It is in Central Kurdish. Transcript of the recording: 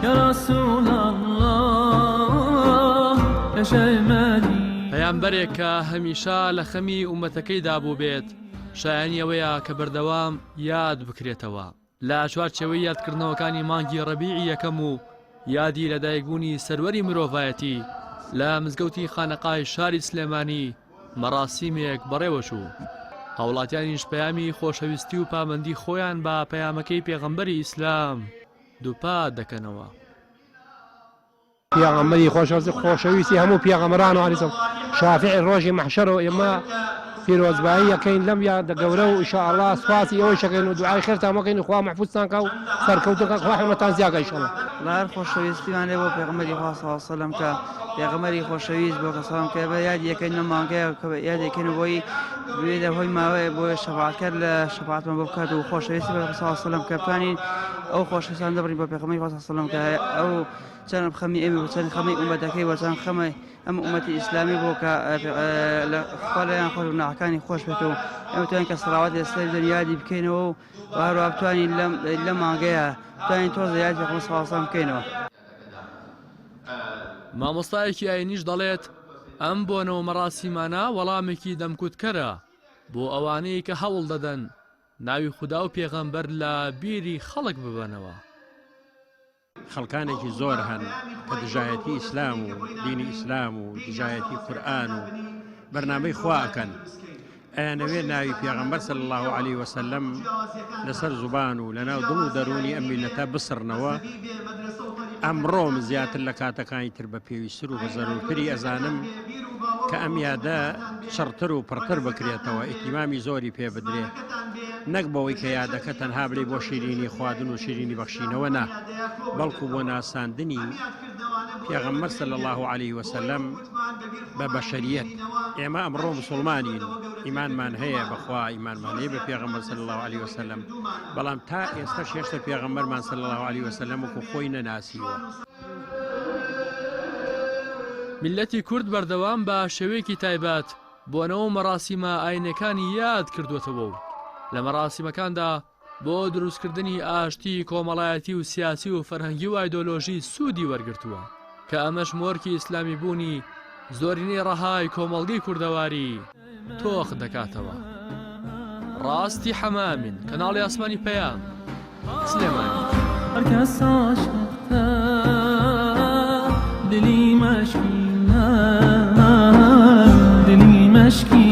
يا رسول الله يا شيماني پەیامبەرێک کە هەمیشە لە خەمی ئومەتەکەیدا بوو بێت شایانی ئەوەیە کە بەردەوام یاد بکرێتەوە لە چوارچێوەی یادکردنەوەکانی مانگی ڕەبیعی یەکەم و یادی لەدایکبوونی سەروەری مرۆڤایەتی لە مزگەوتی خانەقای شاری سلێمانی مەراسیمێک بەڕێوەچوو هاوڵاتیانیش پەیامی خۆشەویستی و پامەندی خۆیان بە پەیامەکەی پێغەمبەری ئیسلام دووپا دەکەنەوە. پێغەمبەری خۆشەویستی هەموو پێغەمبەران و عەلەیهیسسلام شافعی ڕۆژی مەحشەر و ئێمە پیرۆزبایی یەکەین لەم یادە گەورە و ئینشاءالله سوپاسی ئەوەی شەکەین و دوعای خێرتان مەکەین و خوا مەحفوظتان کە و سەرکەوتووەکە خوا حرمەتان زیادکە ئینشاءالله. لار خۆشەویستیمان لێ بۆ پێغەمبەری خوا صلی الله علیه و سلم کە پێغەمبەری خۆشەویست بۆ کەسان کە بە یاد یەکەین لەم مانگەیە کە یادێکەین بۆی دوێ هۆی ماوەیە بۆ شەفاعەتکار لە شەفاعەتمان بۆ بکات و خۆشەویستی بە صلی الله علیه و سلم کە بتوانین ئەو خۆشەویستان دەبڕین بۆ پێغەمبەری خوا صلی الله علیه و سلم کە ئەو چەند خەمی ئێمە و چەند خەمی ئومەتەکەی و چەند خەمی ئەم ئومەتی ئیسلامی بۆ کە خوا لەیان خۆش و ناحەکانی خۆش بێت و ئێمە توانین کە سەڵاوات ئێستای دنیادی بکەینەوە و هەروە بتوانین لەم مانگەیە بتوانین تۆزە یادی پێغەمبەر صلی الله علیه و سلم بکەینەوە. مامۆستایەکی ئاینیش دەڵێت ئەم بۆنەوە مەراسیمانە وەڵامێکی دەمکوتکەرە بۆ ئەوانەی کە هەوڵ دەدەن ناوی خودا و پێغەمبەر لە بیری خەڵک ببەنەوە. خەڵکانێکی زۆر هەن کە دژایەتی ئیسلام و دینی ئیسلام و دژایەتی قورئان و بەرنامەی خوا ئەکەن ئەیانەوێت ناوی پێغەمبەر صلی الله علیه و سلم لەسەر زوبان و لەناو دڵ و دەرونی ئەم میلەتە بسڕنەوە. ئەمڕۆم زیاتر لە کاتەکانی تر بە پێویستتر و بە زەرورتری ئەزانم کە ئەم یادە چڕتر و پڕتر بکرێتەوە ئیتیمامی زۆری پێ بدرێ نەک بەوەی کە یادەکە تەنها بڵێ بۆ شیرینی خواردن و شیرینی بەخشینەوە نا بەڵکو بۆ ناساندنی پێغەمبەر صلی الله علیه و سلم بە بەشەریەت. ئێمە ئەمڕۆ موسڵمانین ئیمانمان هەیە بەخوا ئیمانمان هەیە بە پێغەمبەر صلی الله علیه و سلم بەڵام تا ئێستا هێشتا پێغەمبەرمان صلی الله علیه و سلم وەکو خۆی نەناسیوە. میلەتی کورد بەردەوام بە شێوەیەکی تایبەت بۆنەوە مەراسیمە ئاینەکانی یاد کردوێتەوە و لە مەراسیمەکاندا بۆ دروستکردنی ئاشتی کۆمەڵایەتی و سیاسی و فەرهەنگی و ئایدۆلۆژی سوودی وەرگرتووە کە ئەمەش مۆرکی ئیسلامی بوونی زۆرینەی ڕەهای کۆمەڵگەی کوردەواری تۆخ دەکاتەوە. ڕاستی حەمامین کەناڵی ئاسمانی پەیام سلێمانی. هەرکەس عاشقتە دلی مەشکینە دلی مەشکی